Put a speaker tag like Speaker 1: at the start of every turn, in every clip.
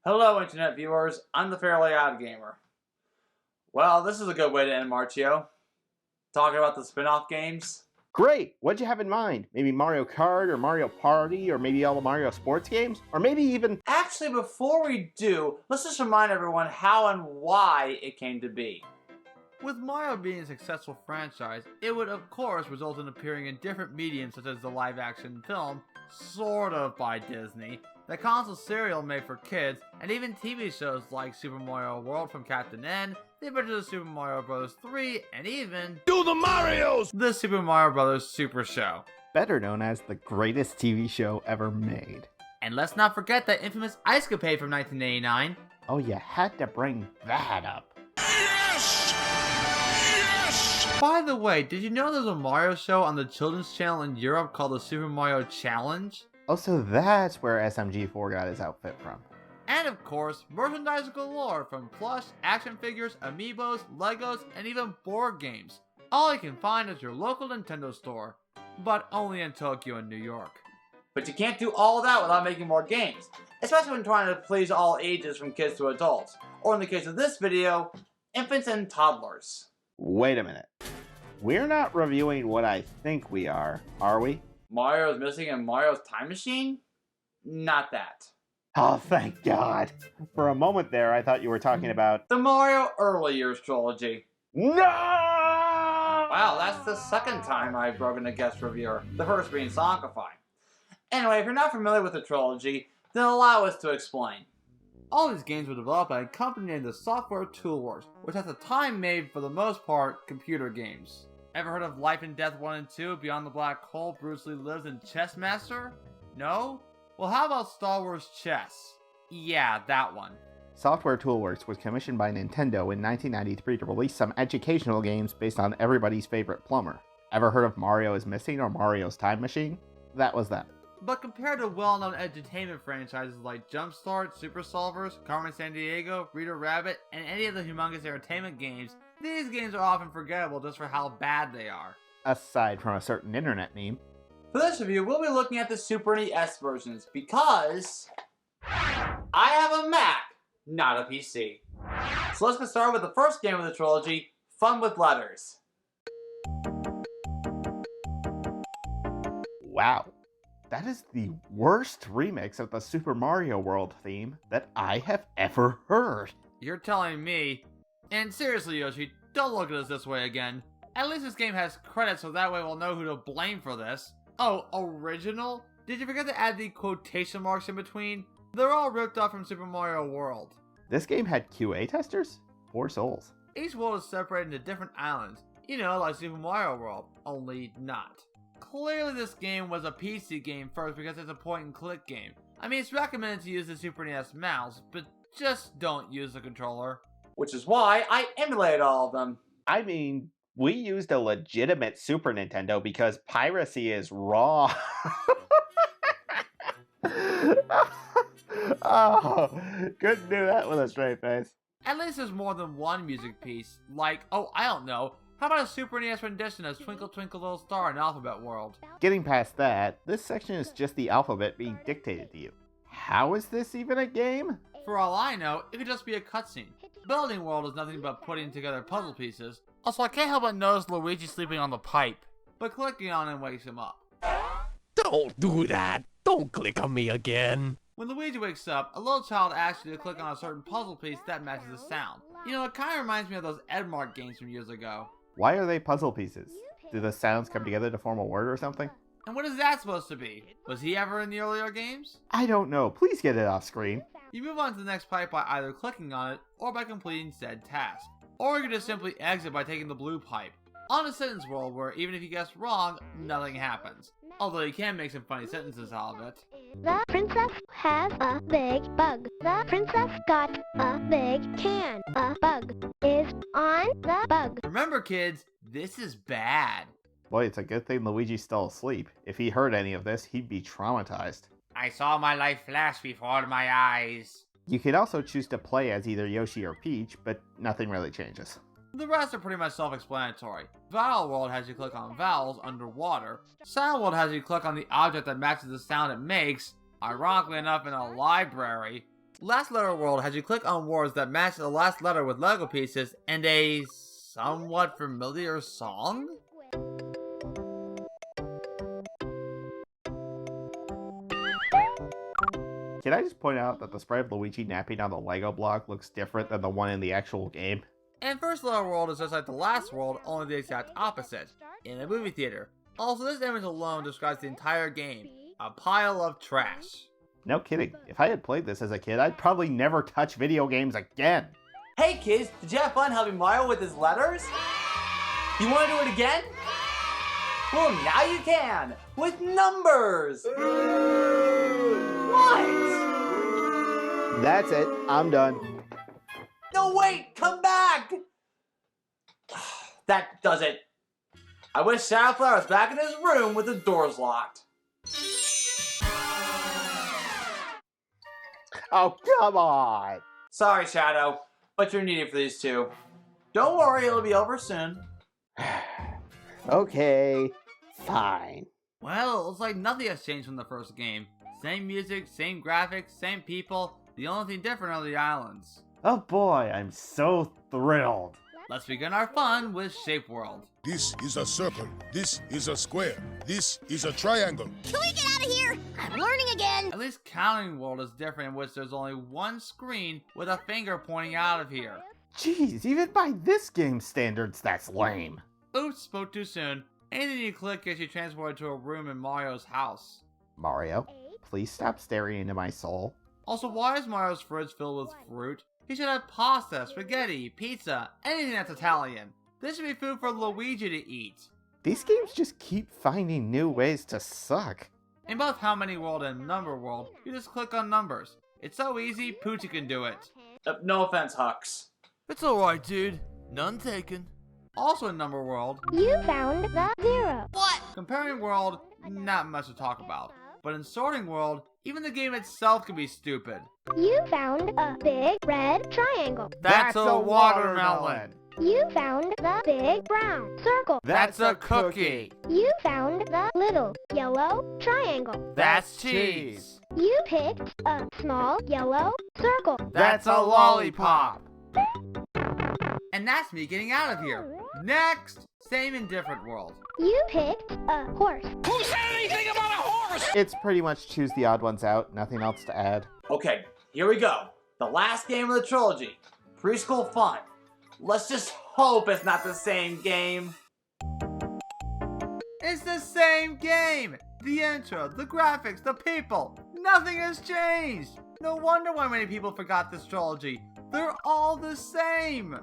Speaker 1: Hello, Internet viewers. I'm the Fairly OddGamer. Well, this is a good way to end Marchio. Talking about the spin-off games.
Speaker 2: Great! What'd you have in mind? Maybe Mario Kart or Mario Party or maybe all the Mario sports games? Or maybe even...
Speaker 1: Actually, before we do, let's just remind everyone how and why it came to be.
Speaker 3: With Mario being a successful franchise, it would of course result in appearing in different mediums such as the live-action film, sort of by Disney, the console serial made for kids, and even TV shows like Super Mario World from Captain N, The Adventures of Super Mario Bros. 3, and even
Speaker 4: Do the Marios!
Speaker 3: the Super Mario Bros. Super Show.
Speaker 2: better known as the greatest TV show ever made.
Speaker 3: And let's not forget that infamous Ice Capade from 1989.
Speaker 2: Oh, you had to bring that up.
Speaker 4: Yes! Yes!
Speaker 3: By the way, did you know there's a Mario show on the Children's Channel in Europe called the Super Mario Challenge?
Speaker 2: Oh, so that's where SMG4 got his outfit from.
Speaker 3: And of course, merchandise galore from plush, action figures, amiibos, Legos, and even board games. All you can find at your local Nintendo store, but only in Tokyo and New York.
Speaker 1: But you can't do all that without making more games, especially when trying to please all ages from kids to adults, or in the case of this video, infants and toddlers.
Speaker 2: Wait a minute. We're not reviewing what I think we are we?
Speaker 1: Mario's missing in Mario's Time Machine? Not that.
Speaker 2: Oh, thank God. For a moment there, I thought you were talking about...
Speaker 1: The Mario Early Years trilogy.
Speaker 2: No!
Speaker 1: Wow, that's the second time I've broken a guest reviewer, the first being Sonkify. Anyway, if you're not familiar with the trilogy, then allow us to explain.
Speaker 3: All these games were developed by a company named the Software Toolworks, which at the time made, for the most part, computer games. Ever heard of Life and Death 1 and 2, Beyond the Black Hole, Bruce Lee Lives, and Chess Master? No? Well, how about Star Wars Chess? Yeah, that one.
Speaker 2: Software Toolworks was commissioned by Nintendo in 1993 to release some educational games based on everybody's favorite plumber. Ever heard of Mario is Missing or Mario's Time Machine? That was them.
Speaker 3: But compared to well-known edutainment franchises like Jumpstart, Super Solvers, Carmen Sandiego, Rita Rabbit, and any of the humongous entertainment games, these games are often forgettable just for how bad they are.
Speaker 2: Aside from a certain internet meme.
Speaker 1: For this review, we'll be looking at the Super NES versions because I have a Mac, not a PC. So let's get started with the first game of the trilogy, Fun with Letters.
Speaker 2: Wow. That is the worst remix of the Super Mario World theme that I have ever heard.
Speaker 3: You're telling me. And seriously, Yoshi, don't look at us this way again. At least this game has credits so that way we'll know who to blame for this. Oh, original? Did you forget to add the quotation marks in between? They're all ripped off from Super Mario World.
Speaker 2: This game had QA testers? Poor souls.
Speaker 3: Each world is separated into different islands. You know, like Super Mario World, only not. Clearly this game was a PC game first because it's a point-and-click game. I mean, it's recommended to use the Super NES mouse, but just don't use the controller.
Speaker 1: Which is why I emulated all of them.
Speaker 2: I mean, we used a legitimate Super Nintendo because piracy is raw. Oh, couldn't do that with a straight face.
Speaker 3: At least there's more than one music piece, like, oh, I don't know, how about a Super NES rendition of Twinkle Twinkle Little Star in Alphabet World?
Speaker 2: Getting past that, this section is just the alphabet being dictated to you. How is this even a game?
Speaker 3: For all I know, it could just be a cutscene. Building World is nothing but putting together puzzle pieces. Also, I can't help but notice Luigi sleeping on the pipe, but clicking on him wakes him up.
Speaker 4: Don't do that! Don't click on me again!
Speaker 3: When Luigi wakes up, a little child asks you to click on a certain puzzle piece that matches the sound. You know, it kinda reminds me of those Edmark games from years ago.
Speaker 2: Why are they puzzle pieces? Do the sounds come together to form a word or something?
Speaker 3: And what is that supposed to be? Was he ever in the earlier games?
Speaker 2: I don't know. Please get it off screen.
Speaker 3: You move on to the next pipe by either clicking on it or by completing said task. Or you can just simply exit by taking the blue pipe. On a sentence world where even if you guess wrong, nothing happens. Although you can make some funny sentences out of it.
Speaker 5: The princess has a big bug. The princess got a big can. A bug is on the bug.
Speaker 3: Remember kids, this is bad.
Speaker 2: Boy, it's a good thing Luigi's still asleep. If he heard any of this, he'd be traumatized.
Speaker 3: I saw my life flash before my eyes.
Speaker 2: You can also choose to play as either Yoshi or Peach, but nothing really changes.
Speaker 3: The rest are pretty much self-explanatory. Vowel World has you click on vowels underwater. Sound World has you click on the object that matches the sound it makes, ironically enough in a library. Last Letter World has you click on words that match the last letter with Lego pieces and a somewhat familiar song?
Speaker 2: Can I just point out that the sprite of Luigi napping on the Lego block looks different than the one in the actual game?
Speaker 3: And First Letter World is just like the last world, only the exact opposite, in a movie theater. Also, this image alone describes the entire game. A pile of trash.
Speaker 2: No kidding. If I had played this as a kid, I'd probably never touch video games again.
Speaker 1: Hey kids, did you have fun helping Mario with his letters? You want to do it again? Well, now you can, with numbers! What?
Speaker 2: That's it. I'm done.
Speaker 1: No, wait, come back! That does it. I wish Shadowflare was back in his room with the doors locked.
Speaker 2: Oh, come on!
Speaker 1: Sorry, Shadow, but you're needed for these two. Don't worry, it'll be over soon.
Speaker 2: Okay, fine.
Speaker 3: Well, it looks like nothing has changed from the first game. Same music, same graphics, same people. The only thing different are the islands.
Speaker 2: Oh boy, I'm so thrilled.
Speaker 3: Let's begin our fun with Shape World.
Speaker 6: This is a circle. This is a square. This is a triangle.
Speaker 7: Can we get out of here? I'm learning again.
Speaker 3: At least Counting World is different, in which there's only one screen with a finger pointing out of here.
Speaker 2: Jeez, even by this game's standards, that's lame.
Speaker 3: Oops, spoke too soon. Anything you click gets you transported to a room in Mario's house.
Speaker 2: Mario, please stop staring into my soul.
Speaker 3: Also, why is Mario's fridge filled with fruit? He should have pasta, spaghetti, pizza, anything that's Italian. This should be food for Luigi to eat.
Speaker 2: These games just keep finding new ways to suck.
Speaker 3: In both How Many World and Number World, you just click on numbers. It's so easy, Poochie can do it.
Speaker 1: No offense, Hux.
Speaker 3: It's alright, dude. None taken. Also in Number World,
Speaker 5: You found the 0.
Speaker 7: What?
Speaker 3: Comparing World, not much to talk about. But in Sorting World, even the game itself can be stupid.
Speaker 5: You found a big red triangle.
Speaker 3: That's a watermelon.
Speaker 5: You found the big brown circle.
Speaker 3: That's a cookie.
Speaker 5: You found the little yellow triangle.
Speaker 3: That's cheese.
Speaker 5: You picked a small yellow circle.
Speaker 3: That's a lollipop. And that's me getting out of here. Next! Same in different world.
Speaker 5: You picked a horse.
Speaker 4: Who said anything about a horse?
Speaker 2: It's pretty much choose the odd ones out, nothing else to add.
Speaker 1: Okay, here we go. The last game of the trilogy. Preschool fun. Let's just hope it's not the same game.
Speaker 3: It's the same game! The intro, the graphics, the people. Nothing has changed. No wonder why many people forgot this trilogy. They're all the same.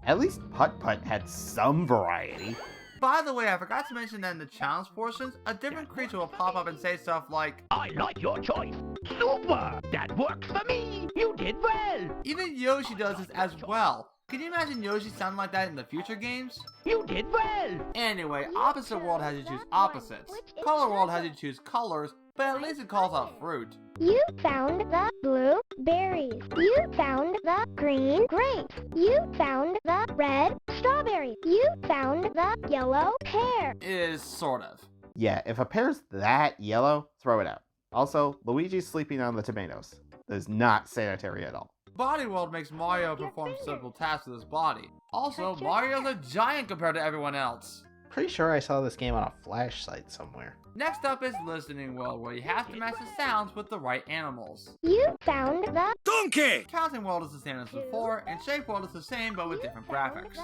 Speaker 2: At least Putt-Putt had some variety.
Speaker 3: By the way, I forgot to mention that in the challenge portions, a different creature will pop up and say stuff like,
Speaker 4: I like your choice. Super! That works for me! You did well!
Speaker 3: even Yoshi does this as well. Can you imagine Yoshi sounding like that in the future games?
Speaker 4: You did well!
Speaker 3: Anyway, Opposite World has you choose opposites. Color World has you choose colors, but at least it calls out fruit.
Speaker 5: You found the blue berries. You found the green grapes. You found the red strawberry. You found the yellow pear.
Speaker 3: Is sort of.
Speaker 2: Yeah, if a pear's that yellow, throw it out. Also, Luigi's sleeping on the tomatoes. That is not sanitary at all.
Speaker 3: Body World makes Mario perform simple tasks with his body. Also, Mario's a giant compared to everyone else.
Speaker 8: Pretty sure I saw this game on a flash site somewhere.
Speaker 3: Next up is Listening World, where you have to match the sounds with the right animals.
Speaker 5: You found the
Speaker 6: Donkey!
Speaker 3: Counting World is the same as before, and Shape World is the same but with different graphics.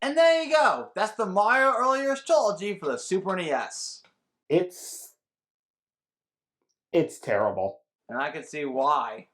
Speaker 1: And there you go. That's the Mario Earlier trilogy for the Super NES.
Speaker 2: It's terrible.
Speaker 1: And I can see why.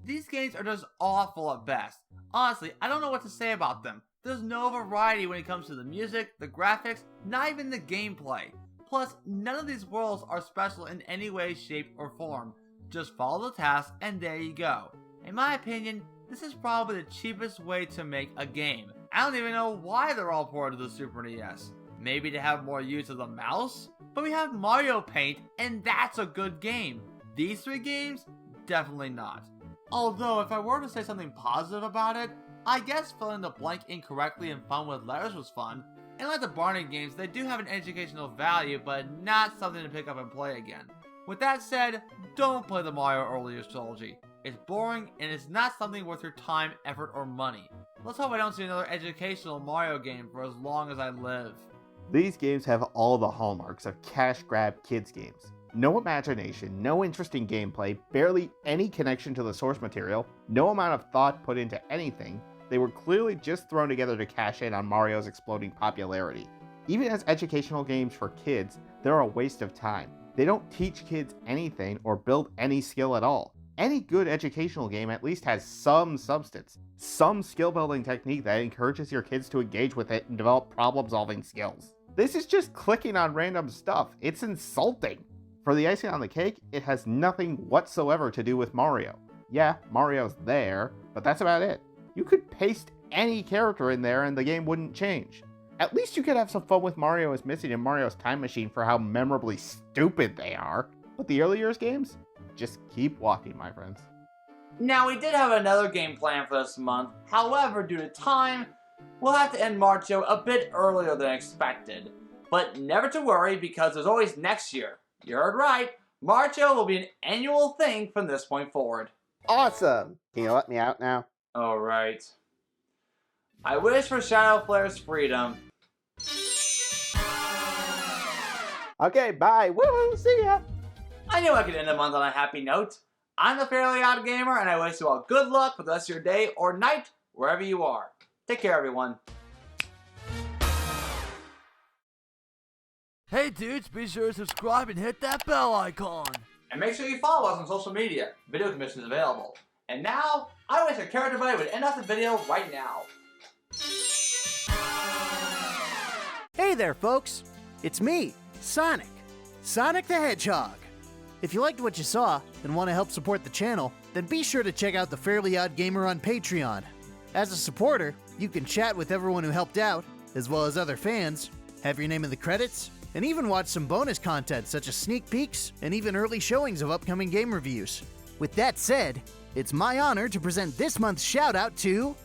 Speaker 3: These games are just awful at best. Honestly, I don't know what to say about them. There's no variety when it comes to the music, the graphics, not even the gameplay. Plus, none of these worlds are special in any way, shape, or form. Just follow the task and there you go. In my opinion, this is probably the cheapest way to make a game. I don't even know why they're all ported to the Super NES. Maybe to have more use of the mouse? But we have Mario Paint, and that's a good game. These three games? Definitely not. Although, if I were to say something positive about it, I guess filling the blank incorrectly and fun with letters was fun. And like the Barney games, they do have an educational value, but not something to pick up and play again. With that said, don't play the Mario Earlier trilogy. It's boring, and it's not something worth your time, effort, or money. Let's hope I don't see another educational Mario game for as long as I live.
Speaker 2: These games have all the hallmarks of cash grab kids games. No imagination, no interesting gameplay, barely any connection to the source material, no amount of thought put into anything. They were clearly just thrown together to cash in on Mario's exploding popularity. Even as educational games for kids, they're a waste of time. They don't teach kids anything or build any skill at all. Any good educational game at least has some substance, some skill building technique that encourages your kids to engage with it and develop problem solving skills. This is just clicking on random stuff. It's insulting. For the icing on the cake, it has nothing whatsoever to do with Mario. Yeah, Mario's there, but that's about it. You could paste any character in there and the game wouldn't change. At least you could have some fun with Mario is Missing and Mario's Time Machine for how memorably stupid they are. But the early years games? Just keep walking, my friends.
Speaker 1: Now, we did have another game planned for this month. However, due to time, we'll have to end Marcho a bit earlier than expected. But never to worry, because there's always next year. You heard right, Marcho will be an annual thing from this point forward.
Speaker 9: Awesome! Can you let me out now?
Speaker 1: Alright. I wish for Shadowflare's freedom.
Speaker 9: Okay, bye! Woohoo! See ya!
Speaker 1: I knew I could end the month on a happy note. I'm the Fairly Odd Gamer, and I wish you all good luck with the rest of your day or night, wherever you are. Take care, everyone.
Speaker 3: Hey dudes, be sure to subscribe and hit that bell icon.
Speaker 1: And make sure you follow us on social media. Video commission is available. And now, I wish a character buddy would end off the video right now.
Speaker 10: Hey there, folks. It's me, Sonic. Sonic the Hedgehog. If you liked what you saw and want to help support the channel, then be sure to check out the Fairly Odd Gamer on Patreon. As a supporter, you can chat with everyone who helped out, as well as other fans, have your name in the credits, and even watch some bonus content such as sneak peeks and even early showings of upcoming game reviews. With that said, it's my honor to present this month's shout out to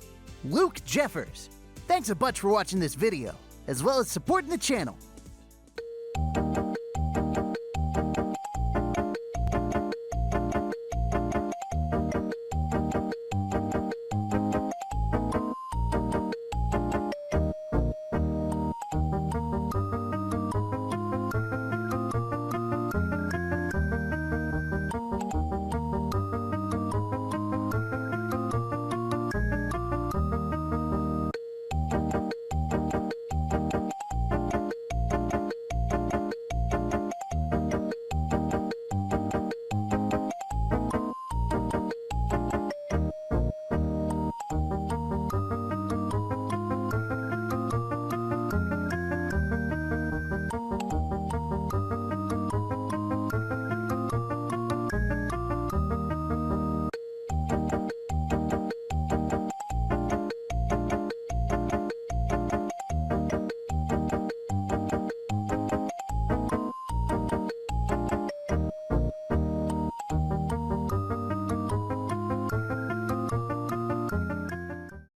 Speaker 10: Luke Jeffers. Thanks a bunch for watching this video, as well as supporting the channel.